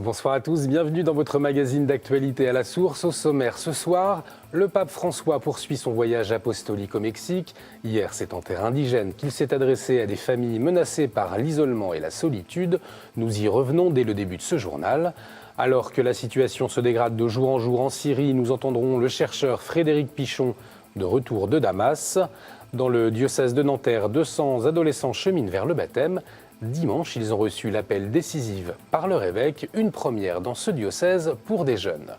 Bonsoir à tous, bienvenue dans votre magazine d'actualité à la source. Au sommaire ce soir, le pape François poursuit son voyage apostolique au Mexique. Hier, c'est en terre indigène qu'il s'est adressé à des familles menacées par l'isolement et la solitude. Nous y revenons dès le début de ce journal. Alors que la situation se dégrade de jour en jour en Syrie, nous entendrons le chercheur Frédéric Pichon de retour de Damas. Dans le diocèse de Nanterre, 200 adolescents cheminent vers le baptême. Dimanche, ils ont reçu l'appel décisif par leur évêque, une première dans ce diocèse pour des jeunes.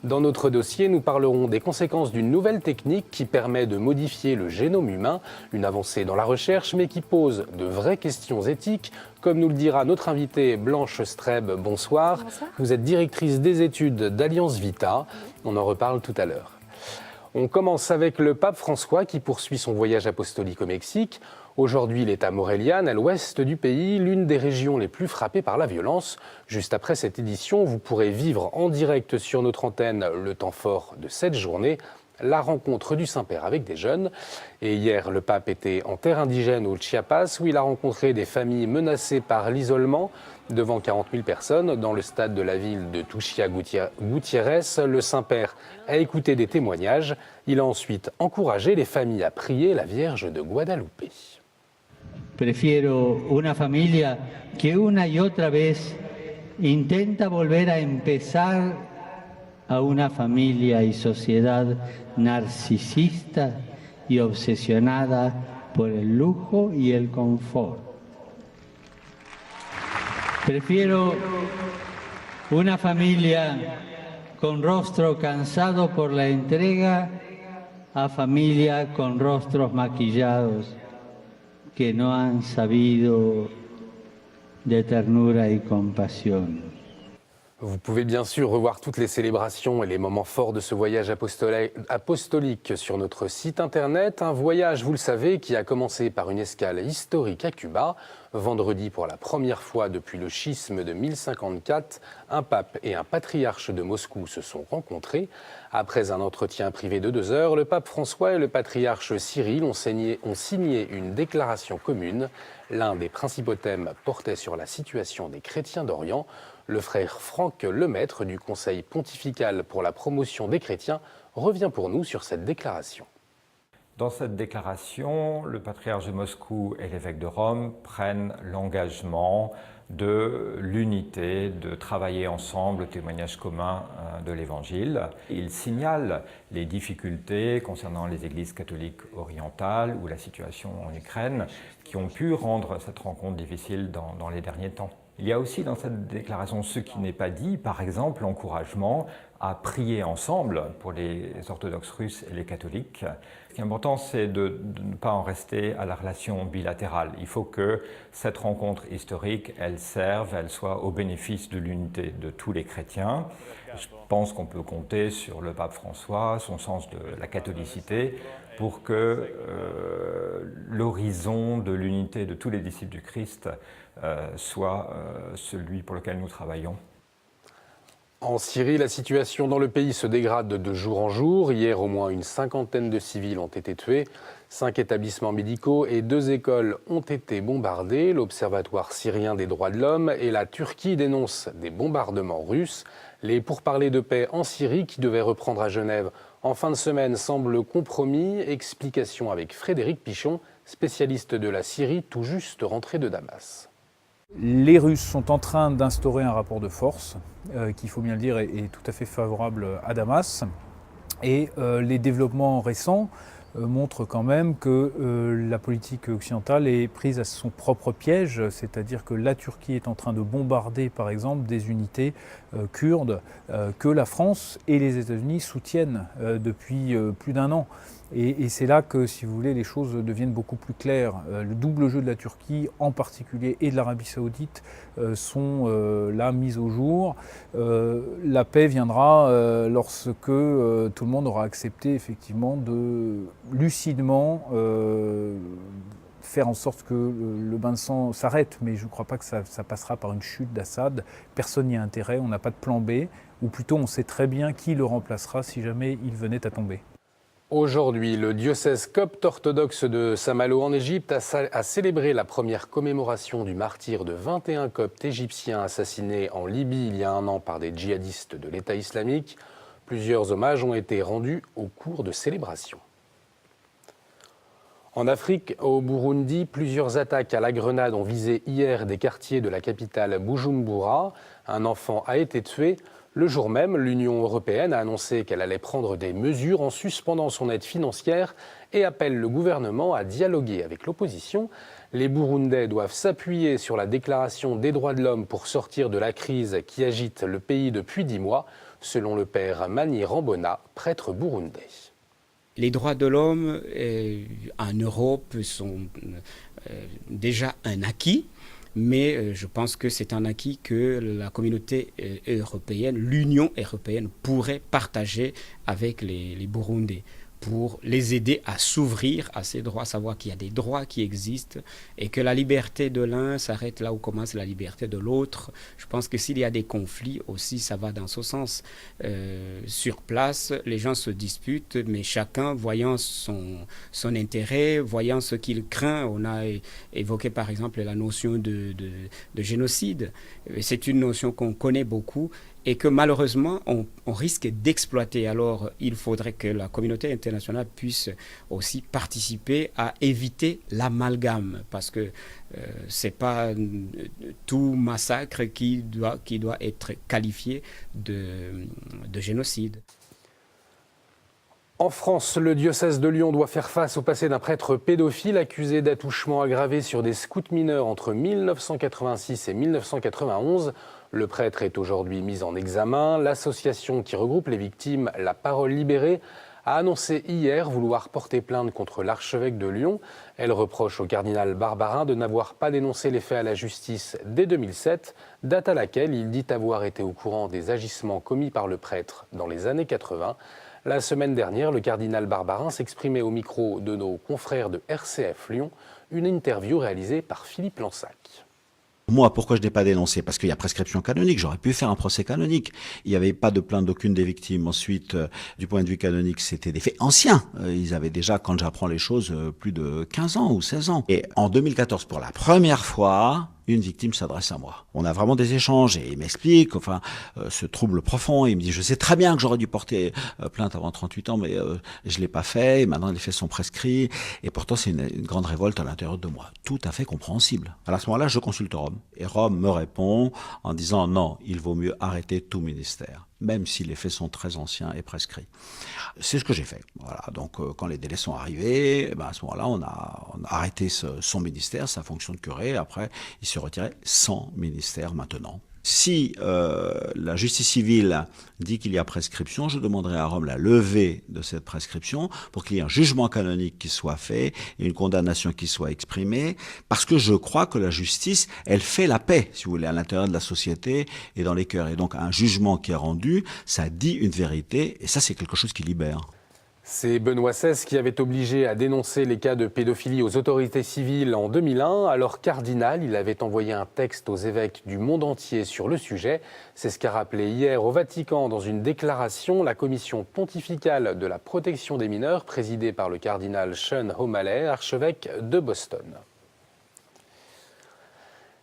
Dans notre dossier, nous parlerons des conséquences d'une nouvelle technique qui permet de modifier le génome humain, une avancée dans la recherche mais qui pose de vraies questions éthiques. Comme nous le dira notre invitée Blanche Streb, bonsoir. Bonsoir. Vous êtes directrice des études d'Alliance Vita, on en reparle tout à l'heure. On commence avec le pape François qui poursuit son voyage apostolique au Mexique. Aujourd'hui, il est à Morelia, à l'ouest du pays, l'une des régions les plus frappées par la violence. Juste après cette édition, vous pourrez vivre en direct sur notre antenne le temps fort de cette journée, la rencontre du Saint-Père avec des jeunes. Et hier, le pape était en terre indigène au Chiapas, où il a rencontré des familles menacées par l'isolement. Devant 40 000 personnes, dans le stade de la ville de Tuxtla Gutiérrez, le Saint-Père a écouté des témoignages. Il a ensuite encouragé les familles à prier la Vierge de Guadalupe. Prefiero una familia que una y otra vez intenta volver a empezar a una familia y sociedad narcisista y obsesionada por el lujo y el confort. Prefiero una familia con rostro cansado por la entrega a familia con rostros maquillados que no han sabido de ternura y compasión. Vous pouvez bien sûr revoir toutes les célébrations et les moments forts de ce voyage apostolique sur notre site internet. Un voyage, vous le savez, qui a commencé par une escale historique à Cuba. Vendredi, pour la première fois depuis le schisme de 1054, un pape et un patriarche de Moscou se sont rencontrés. Après un entretien privé de 2 heures, le pape François et le patriarche Cyril ont signé une déclaration commune. L'un des principaux thèmes portait sur la situation des chrétiens d'Orient. Le frère Franck Lemaître du Conseil pontifical pour la promotion des chrétiens revient pour nous sur cette déclaration. Dans cette déclaration, le patriarche de Moscou et l'évêque de Rome prennent l'engagement de l'unité, de travailler ensemble au témoignage commun de l'Évangile. Ils signalent les difficultés concernant les églises catholiques orientales ou la situation en Ukraine qui ont pu rendre cette rencontre difficile dans les derniers temps. Il y a aussi dans cette déclaration ce qui n'est pas dit, par exemple l'encouragement à prier ensemble pour les orthodoxes russes et les catholiques. Ce qui est important, c'est de ne pas en rester à la relation bilatérale. Il faut que cette rencontre historique, elle serve, elle soit au bénéfice de l'unité de tous les chrétiens. Je pense qu'on peut compter sur le pape François, son sens de la catholicité, pour que l'horizon de l'unité de tous les disciples du Christ soit celui pour lequel nous travaillons. En Syrie, la situation dans le pays se dégrade de jour en jour. Hier, au moins une 50aine de civils ont été tués. 5 établissements médicaux et 2 écoles ont été bombardés. L'Observatoire syrien des droits de l'homme et la Turquie dénoncent des bombardements russes. Les pourparlers de paix en Syrie, qui devaient reprendre à Genève en fin de semaine, semblent compromis. Explication avec Frédéric Pichon, spécialiste de la Syrie, tout juste rentré de Damas. Les Russes sont en train d'instaurer un rapport de force qui, il faut bien le dire, est tout à fait favorable à Damas. Et les développements récents montrent quand même que la politique occidentale est prise à son propre piège, c'est-à-dire que la Turquie est en train de bombarder, par exemple, des unités kurdes que la France et les États-Unis soutiennent depuis plus d'1 an. Et c'est là que, si vous voulez, les choses deviennent beaucoup plus claires. Le double jeu de la Turquie, en particulier, et de l'Arabie Saoudite, sont là mis au jour. La paix viendra lorsque tout le monde aura accepté, effectivement, de lucidement faire en sorte que le bain de sang s'arrête. Mais je ne crois pas que ça passera par une chute d'Assad. Personne n'y a intérêt, on n'a pas de plan B. Ou plutôt, on sait très bien qui le remplacera si jamais il venait à tomber. Aujourd'hui, le diocèse copte orthodoxe de Saint-Malo en Égypte a célébré la première commémoration du martyre de 21 coptes égyptiens assassinés en Libye il y a un an par des djihadistes de l'État islamique. Plusieurs hommages ont été rendus au cours de célébrations. En Afrique, au Burundi, plusieurs attaques à la grenade ont visé hier des quartiers de la capitale Bujumbura. Un enfant a été tué. Le jour même, l'Union européenne a annoncé qu'elle allait prendre des mesures en suspendant son aide financière et appelle le gouvernement à dialoguer avec l'opposition. Les Burundais doivent s'appuyer sur la déclaration des droits de l'homme pour sortir de la crise qui agite le pays depuis 10 mois, selon le père Mani Rambona, prêtre burundais. Les droits de l'homme en Europe sont déjà un acquis. Mais je pense que c'est un acquis que la communauté européenne, l'Union européenne pourrait partager avec les Burundais pour les aider à s'ouvrir à ces droits, savoir qu'il y a des droits qui existent et que la liberté de l'un s'arrête là où commence la liberté de l'autre. Je pense que s'il y a des conflits aussi, ça va dans ce sens. Sur place, les gens se disputent, mais chacun voyant son intérêt, voyant ce qu'il craint. On a évoqué par exemple la notion de génocide. C'est une notion qu'on connaît beaucoup et que malheureusement on risque d'exploiter. Alors il faudrait que la communauté internationale puisse aussi participer à éviter l'amalgame, parce que c'est pas tout massacre qui doit être qualifié de génocide. En France, le diocèse de Lyon doit faire face au passé d'un prêtre pédophile accusé d'attouchement aggravé sur des scouts mineurs entre 1986 et 1991. Le prêtre est aujourd'hui mis en examen. L'association qui regroupe les victimes, La Parole Libérée, a annoncé hier vouloir porter plainte contre l'archevêque de Lyon. Elle reproche au cardinal Barbarin de n'avoir pas dénoncé les faits à la justice dès 2007, date à laquelle il dit avoir été au courant des agissements commis par le prêtre dans les années 80. La semaine dernière, le cardinal Barbarin s'exprimait au micro de nos confrères de RCF Lyon, une interview réalisée par Philippe Lansac. Moi, pourquoi je n'ai pas dénoncé? Parce qu'il y a prescription canonique, j'aurais pu faire un procès canonique. Il n'y avait pas de plainte d'aucune des victimes. Ensuite, du point de vue canonique, c'était des faits anciens. Ils avaient déjà, quand j'apprends les choses, plus de 15 ans ou 16 ans. Et en 2014, pour la première fois, une victime s'adresse à moi. On a vraiment des échanges et il m'explique, ce trouble profond. Il me dit, je sais très bien que j'aurais dû porter plainte avant 38 ans, mais je l'ai pas fait. Et maintenant, les faits sont prescrits. Et pourtant, c'est une grande révolte à l'intérieur de moi. Tout à fait compréhensible. Alors à ce moment-là, je consulte Rome. Et Rome me répond en disant, non, il vaut mieux arrêter tout ministère, même si les faits sont très anciens et prescrits. C'est ce que j'ai fait. Voilà. Donc, quand les délais sont arrivés, à ce moment-là, on a arrêté son ministère, sa fonction de curé. Après, il se retirait sans ministère maintenant. Si la justice civile dit qu'il y a prescription, je demanderai à Rome la levée de cette prescription pour qu'il y ait un jugement canonique qui soit fait et une condamnation qui soit exprimée, parce que je crois que la justice, elle fait la paix, si vous voulez, à l'intérieur de la société et dans les cœurs. Et donc un jugement qui est rendu, ça dit une vérité et ça c'est quelque chose qui libère. C'est Benoît XVI qui avait obligé à dénoncer les cas de pédophilie aux autorités civiles en 2001. Alors cardinal, il avait envoyé un texte aux évêques du monde entier sur le sujet. C'est ce qu'a rappelé hier au Vatican dans une déclaration la commission pontificale de la protection des mineurs présidée par le cardinal Sean O'Malley, archevêque de Boston.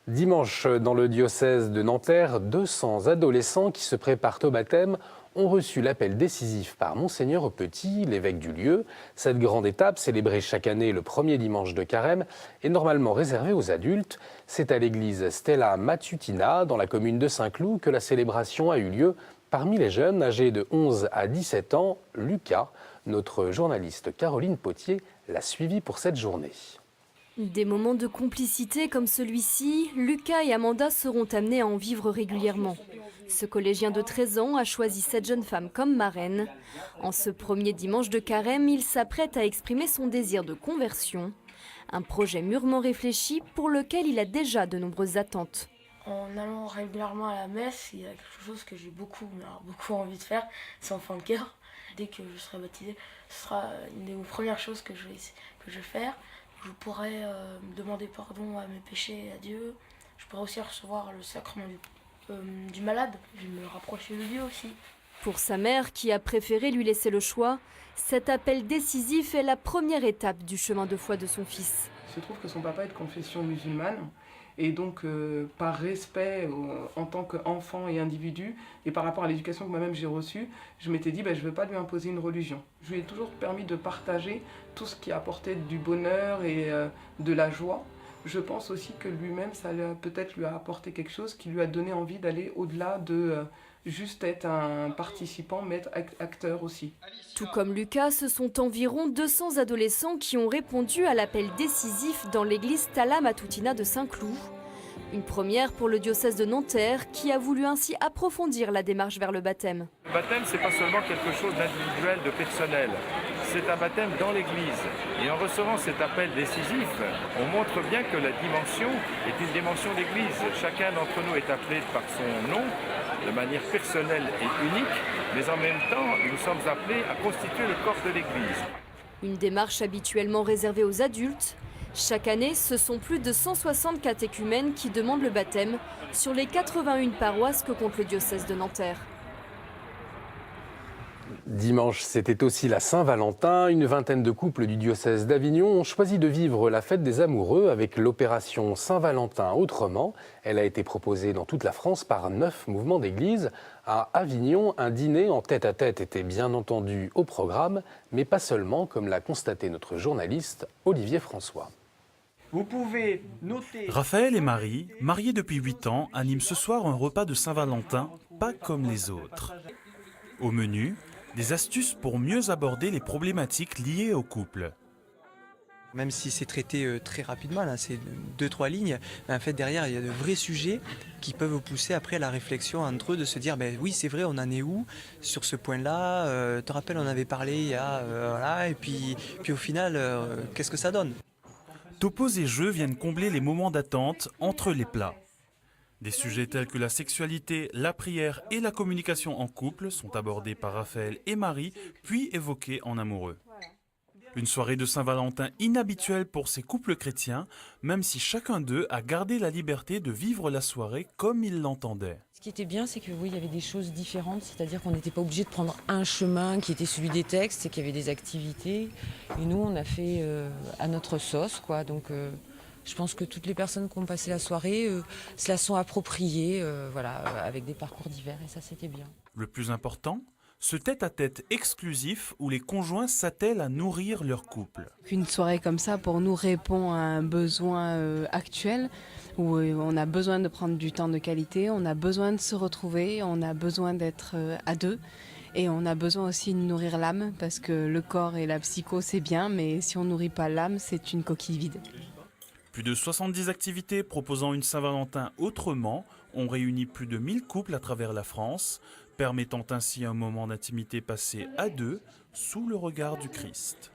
Dimanche, dans le diocèse de Nanterre, 200 adolescents qui se préparent au baptême ont reçu l'appel décisif par Monseigneur Petit, l'évêque du lieu. Cette grande étape, célébrée chaque année le premier dimanche de Carême, est normalement réservée aux adultes. C'est à l'église Stella Matutina, dans la commune de Saint-Cloud, que la célébration a eu lieu. Parmi les jeunes, âgés de 11 à 17 ans, Lucas, notre journaliste Caroline Potier, l'a suivi pour cette journée. Des moments de complicité comme celui-ci, Lucas et Amanda seront amenés à en vivre régulièrement. Ce collégien de 13 ans a choisi cette jeune femme comme marraine. En ce premier dimanche de Carême, il s'apprête à exprimer son désir de conversion. Un projet mûrement réfléchi pour lequel il a déjà de nombreuses attentes. En allant régulièrement à la messe, il y a quelque chose que j'ai beaucoup envie de faire, c'est enfant de cœur. Dès que je serai baptisé, ce sera une des premières choses que je vais faire. Je pourrai demander pardon à mes péchés à Dieu. Je pourrai aussi recevoir le sacrement du malade. Je vais me rapprocher de Dieu aussi. Pour sa mère, qui a préféré lui laisser le choix, cet appel décisif est la première étape du chemin de foi de son fils. Il se trouve que son papa est de confession musulmane et donc par respect en tant qu'enfant et individu et par rapport à l'éducation que moi-même j'ai reçue, je m'étais dit je ne veux pas lui imposer une religion. Je lui ai toujours permis de partager tout ce qui apportait du bonheur et de la joie. Je pense aussi que lui-même, ça peut-être lui a apporté quelque chose qui lui a donné envie d'aller au-delà de juste être un participant, mais être acteur aussi. Tout comme Lucas, ce sont environ 200 adolescents qui ont répondu à l'appel décisif dans l'église Thala Matutina de Saint-Cloud. Une première pour le diocèse de Nanterre qui a voulu ainsi approfondir la démarche vers le baptême. Le baptême, c'est pas seulement quelque chose d'individuel, de personnel. C'est un baptême dans l'Église. Et en recevant cet appel décisif, on montre bien que la dimension est une dimension d'Église. Chacun d'entre nous est appelé par son nom, de manière personnelle et unique, mais en même temps, nous sommes appelés à constituer le corps de l'Église. Une démarche habituellement réservée aux adultes. Chaque année, ce sont plus de 160 catéchumènes qui demandent le baptême sur les 81 paroisses que compte le diocèse de Nanterre. Dimanche, c'était aussi la Saint-Valentin. Une vingtaine de couples du diocèse d'Avignon ont choisi de vivre la fête des amoureux avec l'opération Saint-Valentin autrement. Elle a été proposée dans toute la France par 9 mouvements d'église. À Avignon, un dîner en tête-à-tête était bien entendu au programme, mais pas seulement, comme l'a constaté notre journaliste Olivier François. Vous pouvez noter... Raphaël et Marie, mariés depuis 8 ans, animent ce soir un repas de Saint-Valentin, pas comme les autres. Au menu, des astuces pour mieux aborder les problématiques liées au couple. Même si c'est traité très rapidement, là, c'est 2-3 lignes, mais en fait derrière il y a de vrais sujets qui peuvent vous pousser après à la réflexion entre eux, de se dire oui c'est vrai, on en est où sur ce point-là, tu te rappelles on avait parlé il y a voilà, et puis au final qu'est-ce que ça donne? Topos et jeux viennent combler les moments d'attente entre les plats. Des sujets tels que la sexualité, la prière et la communication en couple sont abordés par Raphaël et Marie, puis évoqués en amoureux. Une soirée de Saint-Valentin inhabituelle pour ces couples chrétiens, même si chacun d'eux a gardé la liberté de vivre la soirée comme il l'entendait. Ce qui était bien, c'est que oui, il y avait des choses différentes, c'est-à-dire qu'on n'était pas obligé de prendre un chemin qui était celui des textes, et qu'il y avait des activités. Et nous, on a fait à notre sauce, quoi. Donc, je pense que toutes les personnes qui ont passé la soirée se la sont appropriées, voilà, avec des parcours divers, et ça, c'était bien. Le plus important, ce tête-à-tête exclusif où les conjoints s'attellent à nourrir leur couple. Une soirée comme ça, pour nous, répond à un besoin actuel, où on a besoin de prendre du temps de qualité, on a besoin de se retrouver, on a besoin d'être à deux. Et on a besoin aussi de nourrir l'âme, parce que le corps et la psycho, c'est bien, mais si on ne nourrit pas l'âme, c'est une coquille vide. Plus de 70 activités proposant une Saint-Valentin autrement ont réuni plus de 1000 couples à travers la France, permettant ainsi un moment d'intimité passé à deux, sous le regard du Christ.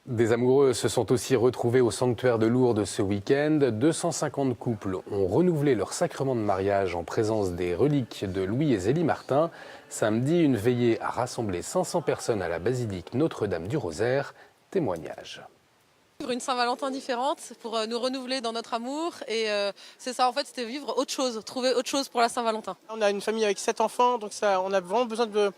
Des amoureux se sont aussi retrouvés au sanctuaire de Lourdes ce week-end. 250 couples ont renouvelé leur sacrement de mariage en présence des reliques de Louis et Zélie Martin. Samedi, une veillée a rassemblé 500 personnes à la basilique Notre-Dame du Rosaire. Témoignage. Vivre une Saint-Valentin différente pour nous renouveler dans notre amour et c'est ça en fait, c'était vivre autre chose, trouver autre chose pour la Saint-Valentin. On a une famille avec 7 enfants, donc ça, on a vraiment besoin de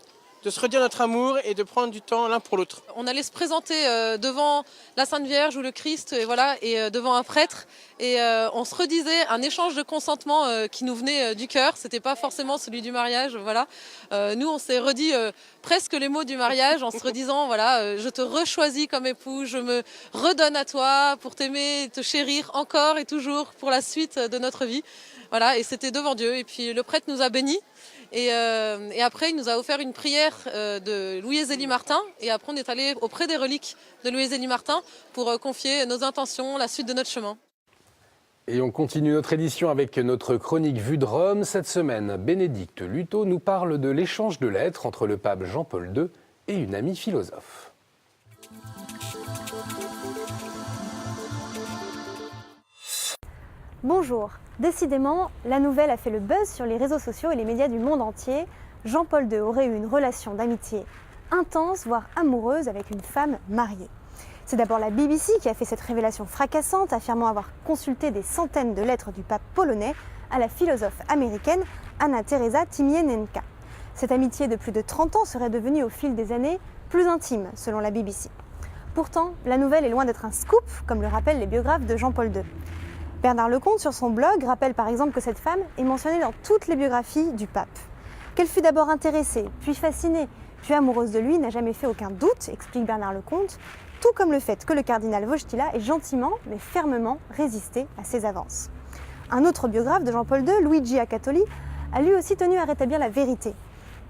se redire notre amour et de prendre du temps l'un pour l'autre. On allait se présenter devant la Sainte Vierge ou le Christ et voilà, et devant un prêtre et on se redisait un échange de consentement qui nous venait du cœur, c'était pas forcément celui du mariage, voilà. Nous on s'est redit presque les mots du mariage en se redisant voilà, je te rechoisis comme époux, je me redonne à toi pour t'aimer, te chérir encore et toujours pour la suite de notre vie. Voilà, et c'était devant Dieu et puis le prêtre nous a bénis. Et après, il nous a offert une prière de Louis et Zélie Martin. Et après, on est allé auprès des reliques de Louis et Zélie Martin pour confier nos intentions, la suite de notre chemin. Et on continue notre édition avec notre chronique Vue de Rome. Cette semaine, Bénédicte Luto nous parle de l'échange de lettres entre le pape Jean-Paul II et une amie philosophe. Bonjour. Décidément, la nouvelle a fait le buzz sur les réseaux sociaux et les médias du monde entier. Jean-Paul II aurait eu une relation d'amitié intense, voire amoureuse, avec une femme mariée. C'est d'abord la BBC qui a fait cette révélation fracassante, affirmant avoir consulté des centaines de lettres du pape polonais à la philosophe américaine Anna Teresa Timienenka. Cette amitié de plus de 30 ans serait devenue au fil des années plus intime, selon la BBC. Pourtant, la nouvelle est loin d'être un scoop, comme le rappellent les biographes de Jean-Paul II. Bernard Lecomte, sur son blog, rappelle par exemple que cette femme est mentionnée dans toutes les biographies du pape. Qu'elle fut d'abord intéressée, puis fascinée, puis amoureuse de lui n'a jamais fait aucun doute, explique Bernard Lecomte, tout comme le fait que le cardinal Wojtyla ait gentiment mais fermement résisté à ses avances. Un autre biographe de Jean-Paul II, Luigi Acatoli, a lui aussi tenu à rétablir la vérité.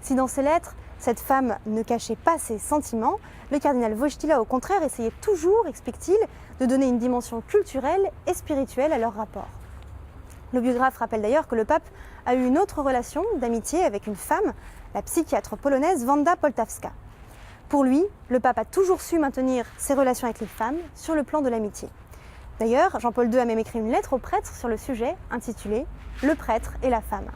Si dans ses lettres, cette femme ne cachait pas ses sentiments, le cardinal Wojtyla, au contraire, essayait toujours, explique-t-il, de donner une dimension culturelle et spirituelle à leur rapport. Le biographe rappelle d'ailleurs que le pape a eu une autre relation d'amitié avec une femme, la psychiatre polonaise Wanda Poltawska. Pour lui, le pape a toujours su maintenir ses relations avec les femmes sur le plan de l'amitié. D'ailleurs, Jean-Paul II a même écrit une lettre au prêtre sur le sujet, intitulée « Le prêtre et la femme ».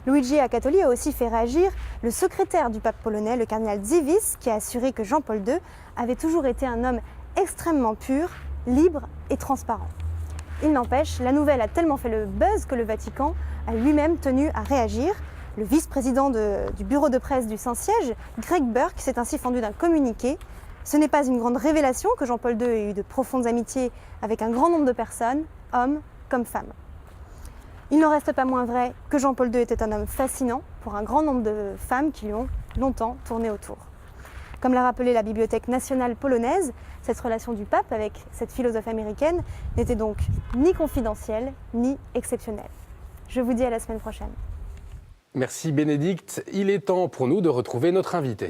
Luigi Acatoli a aussi fait réagir le secrétaire du pape polonais, le cardinal Dziwisz, qui a assuré que Jean-Paul II avait toujours été un homme extrêmement pur, libre et transparent. Il n'empêche, la nouvelle a tellement fait le buzz que le Vatican a lui-même tenu à réagir. Le vice-président du bureau de presse du Saint-Siège, Greg Burke, s'est ainsi fendu d'un communiqué. Ce n'est pas une grande révélation que Jean-Paul II ait eu de profondes amitiés avec un grand nombre de personnes, hommes comme femmes. Il n'en reste pas moins vrai que Jean-Paul II était un homme fascinant pour un grand nombre de femmes qui lui ont longtemps tourné autour. Comme l'a rappelé la Bibliothèque nationale polonaise, cette relation du pape avec cette philosophe américaine n'était donc ni confidentielle ni exceptionnelle. Je vous dis à la semaine prochaine. Merci Bénédicte. Il est temps pour nous de retrouver notre invité.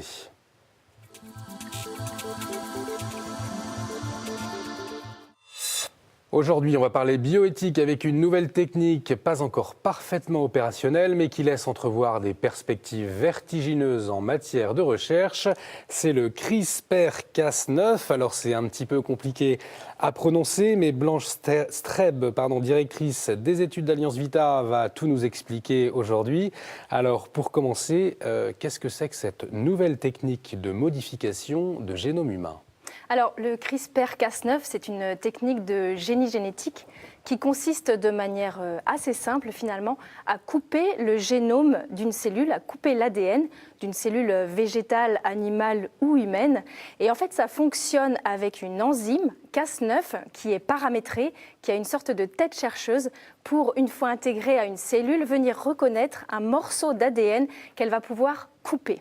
Aujourd'hui, on va parler bioéthique avec une nouvelle technique pas encore parfaitement opérationnelle, mais qui laisse entrevoir des perspectives vertigineuses en matière de recherche. C'est le CRISPR-Cas9. Alors, c'est un petit peu compliqué à prononcer, mais Blanche Streb, directrice des études d'Alliance Vita, va tout nous expliquer aujourd'hui. Alors, pour commencer, qu'est-ce que c'est que cette nouvelle technique de modification de génome humain ? Alors, le CRISPR-Cas9, c'est une technique de génie génétique qui consiste de manière assez simple, finalement, à couper le génome d'une cellule, à couper l'ADN d'une cellule végétale, animale ou humaine. Et en fait, ça fonctionne avec une enzyme, Cas9, qui est paramétrée, qui a une sorte de tête chercheuse pour, une fois intégrée à une cellule, venir reconnaître un morceau d'ADN qu'elle va pouvoir couper.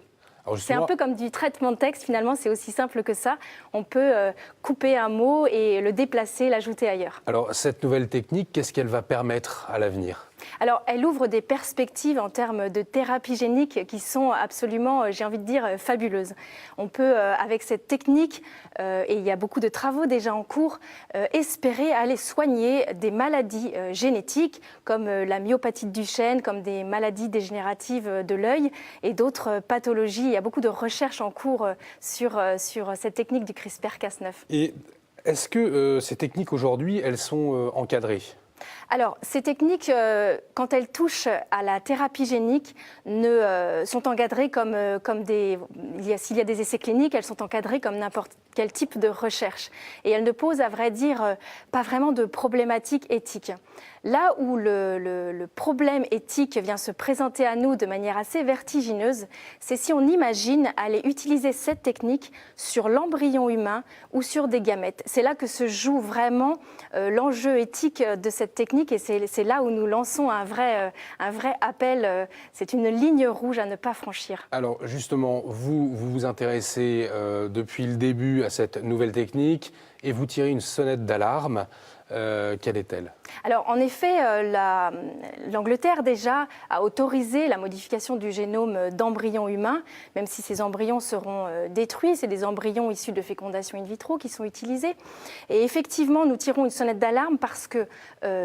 C'est un peu comme du traitement de texte, finalement, c'est aussi simple que ça. On peut couper un mot et le déplacer, l'ajouter ailleurs. Alors, cette nouvelle technique, qu'est-ce qu'elle va permettre à l'avenir ? Alors, elle ouvre des perspectives en termes de thérapie génique qui sont absolument, j'ai envie de dire, fabuleuses. On peut, avec cette technique, et il y a beaucoup de travaux déjà en cours, espérer aller soigner des maladies génétiques comme la myopathie de Duchenne, comme des maladies dégénératives de l'œil et d'autres pathologies. Il y a beaucoup de recherches en cours sur cette technique du CRISPR-Cas9. Et est-ce que ces techniques aujourd'hui, elles sont encadrées ? Alors, ces techniques, quand elles touchent à la thérapie génique, sont encadrées s'il y a des essais cliniques, elles sont encadrées comme n'importe quel type de recherche. Et elles ne posent, à vrai dire, pas vraiment de problématiques éthiques. Là où le problème éthique vient se présenter à nous de manière assez vertigineuse, c'est si on imagine aller utiliser cette technique sur l'embryon humain ou sur des gamètes. C'est là que se joue vraiment l'enjeu éthique de cette technique et c'est là où nous lançons un vrai appel. C'est une ligne rouge à ne pas franchir. Alors justement, vous vous intéressez depuis le début à cette nouvelle technique et vous tirez une sonnette d'alarme. Quelle est-elle ? Alors, en effet, l'Angleterre déjà a autorisé la modification du génome d'embryons humains, même si ces embryons seront détruits. C'est des embryons issus de fécondation in vitro qui sont utilisés. Et effectivement, nous tirons une sonnette d'alarme parce que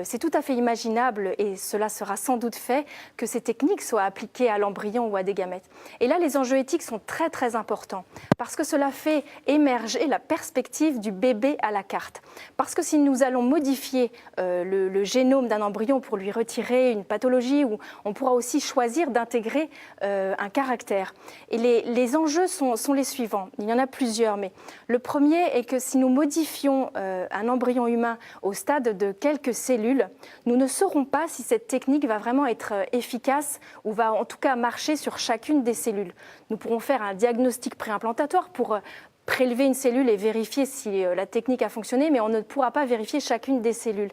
c'est tout à fait imaginable, et cela sera sans doute fait, que ces techniques soient appliquées à l'embryon ou à des gamètes. Et là, les enjeux éthiques sont très, très importants parce que cela fait émerger la perspective du bébé à la carte. Parce que si nous allons modifier le génome d'un embryon pour lui retirer une pathologie, ou on pourra aussi choisir d'intégrer un caractère. Et les enjeux sont les suivants. Il y en a plusieurs, mais le premier est que si nous modifions un embryon humain au stade de quelques cellules, nous ne saurons pas si cette technique va vraiment être efficace ou va en tout cas marcher sur chacune des cellules. Nous pourrons faire un diagnostic préimplantatoire pour prélever une cellule et vérifier si la technique a fonctionné, mais on ne pourra pas vérifier chacune des cellules.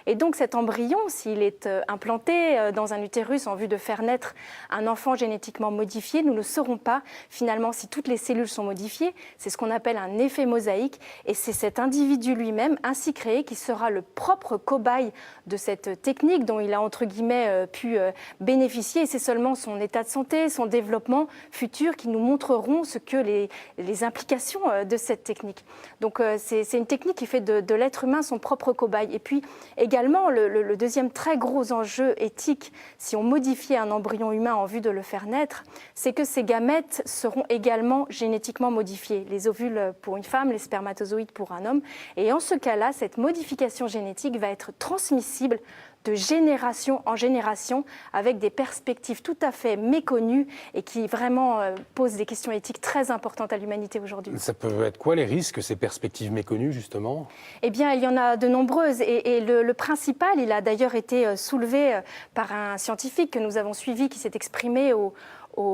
Et donc cet embryon, s'il est implanté dans un utérus en vue de faire naître un enfant génétiquement modifié, nous ne saurons pas finalement si toutes les cellules sont modifiées. C'est ce qu'on appelle un effet mosaïque, et c'est cet individu lui-même, ainsi créé, qui sera le propre cobaye de cette technique dont il a entre guillemets pu bénéficier. Et c'est seulement son état de santé, son développement futur qui nous montreront ce que les implications de cette technique. Donc c'est une technique qui fait de l'être humain son propre cobaye. Et puis également, le deuxième très gros enjeu éthique, si on modifiait un embryon humain en vue de le faire naître, c'est que ces gamètes seront également génétiquement modifiés. Les ovules pour une femme, les spermatozoïdes pour un homme. Et en ce cas-là, cette modification génétique va être transmissible de génération en génération, avec des perspectives tout à fait méconnues et qui vraiment posent des questions éthiques très importantes à l'humanité aujourd'hui. Ça peut être quoi les risques, ces perspectives méconnues justement ? Eh bien, il y en a de nombreuses, et le principal, il a d'ailleurs été soulevé par un scientifique que nous avons suivi, qui s'est exprimé au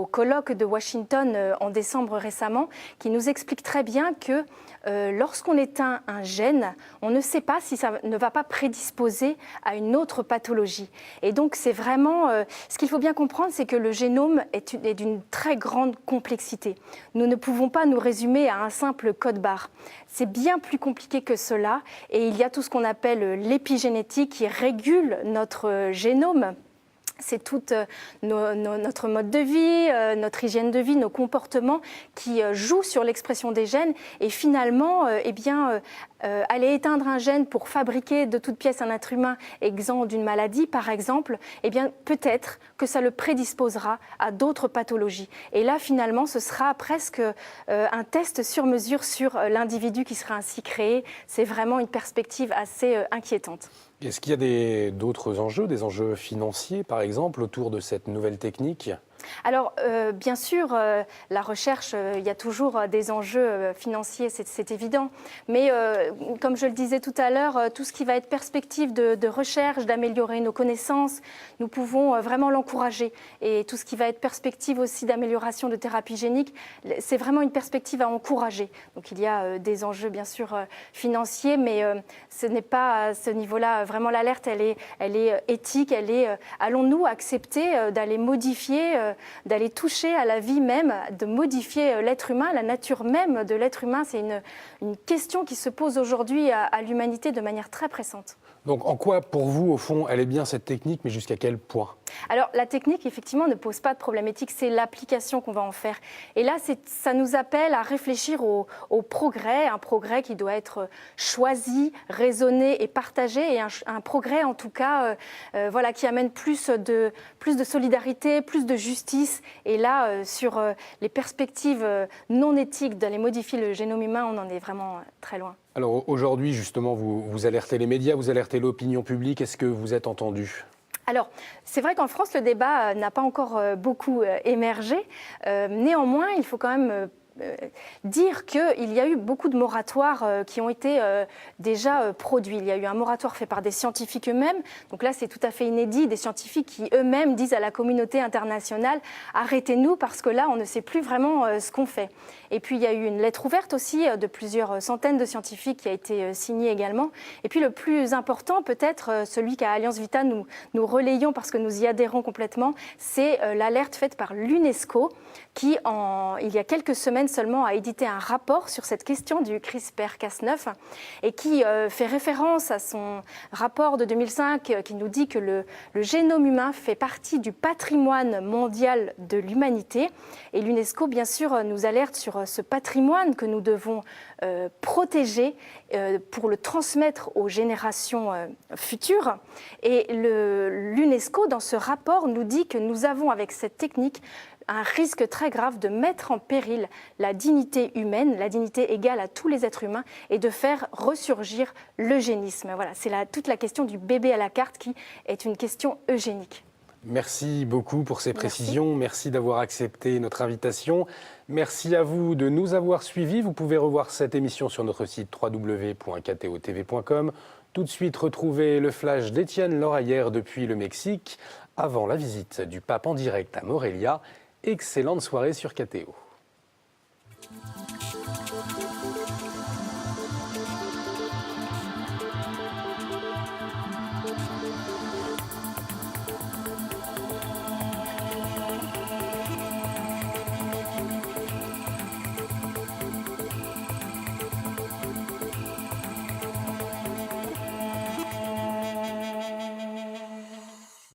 colloque de Washington en décembre récemment, qui nous explique très bien que lorsqu'on éteint un gène, on ne sait pas si ça ne va pas prédisposer à une autre pathologie. Et donc c'est vraiment, ce qu'il faut bien comprendre, c'est que le génome est d'une très grande complexité. Nous ne pouvons pas nous résumer à un simple code-barre. C'est bien plus compliqué que cela, et il y a tout ce qu'on appelle l'épigénétique qui régule notre génome. C'est tout notre mode de vie, notre hygiène de vie, nos comportements qui jouent sur l'expression des gènes. Et finalement, aller éteindre un gène pour fabriquer de toutes pièces un être humain exempt d'une maladie, par exemple, eh bien, peut-être que ça le prédisposera à d'autres pathologies. Et là, finalement, ce sera presque un test sur mesure sur l'individu qui sera ainsi créé. C'est vraiment une perspective assez inquiétante. Est-ce qu'il y a d'autres enjeux, des enjeux financiers, par exemple, autour de cette nouvelle technique ? Alors, bien sûr, la recherche, il y a toujours des enjeux financiers, c'est évident. Mais comme je le disais tout à l'heure, tout ce qui va être perspective de recherche, d'améliorer nos connaissances, nous pouvons vraiment l'encourager. Et tout ce qui va être perspective aussi d'amélioration de thérapie génique, c'est vraiment une perspective à encourager. Donc, il y a des enjeux, bien sûr, financiers, mais ce n'est pas à ce niveau-là. Vraiment, l'alerte, elle est éthique. Allons-nous accepter d'aller modifier d'aller toucher à la vie même, de modifier l'être humain, la nature même de l'être humain. C'est une question qui se pose aujourd'hui à l'humanité de manière très pressante. Donc en quoi, pour vous, au fond, elle est bien cette technique, mais jusqu'à quel point ? Alors la technique, effectivement, ne pose pas de problème éthique, c'est l'application qu'on va en faire. Et là, ça nous appelle à réfléchir au progrès, un progrès qui doit être choisi, raisonné et partagé, et un progrès en tout cas qui amène plus de solidarité, plus de justice. Et là, sur les perspectives non éthiques d'aller modifier le génome humain, on en est vraiment très loin. Alors aujourd'hui, justement, vous alertez les médias, vous alertez l'opinion publique. Est-ce que vous êtes entendu ? Alors, c'est vrai qu'en France, le débat n'a pas encore beaucoup émergé. Néanmoins, il faut quand même dire qu'il y a eu beaucoup de moratoires qui ont été déjà produits. Il y a eu un moratoire fait par des scientifiques eux-mêmes. Donc là, c'est tout à fait inédit. Des scientifiques qui eux-mêmes disent à la communauté internationale « Arrêtez-nous parce que là, on ne sait plus vraiment ce qu'on fait ». Et puis, il y a eu une lettre ouverte aussi de plusieurs centaines de scientifiques qui a été signée également. Et puis, le plus important, peut-être, celui qu'à Alliance Vita, nous relayons parce que nous y adhérons complètement, c'est l'alerte faite par l'UNESCO qui, il y a quelques semaines seulement, a édité un rapport sur cette question du CRISPR-Cas9 et qui fait référence à son rapport de 2005 qui nous dit que le génome humain fait partie du patrimoine mondial de l'humanité. Et l'UNESCO, bien sûr, nous alerte sur ce patrimoine que nous devons protéger pour le transmettre aux générations futures. Et l'UNESCO, dans ce rapport, nous dit que nous avons, avec cette technique, un risque très grave de mettre en péril la dignité humaine, la dignité égale à tous les êtres humains, et de faire ressurgir l'eugénisme. Voilà, c'est toute la question du bébé à la carte qui est une question eugénique. Merci beaucoup pour ces précisions. Merci d'avoir accepté notre invitation. Merci à vous de nous avoir suivis. Vous pouvez revoir cette émission sur notre site www.ktotv.com. Tout de suite, retrouvez le flash d'Étienne Loraillère depuis le Mexique, avant la visite du pape en direct à Morelia. Excellente soirée sur KTO.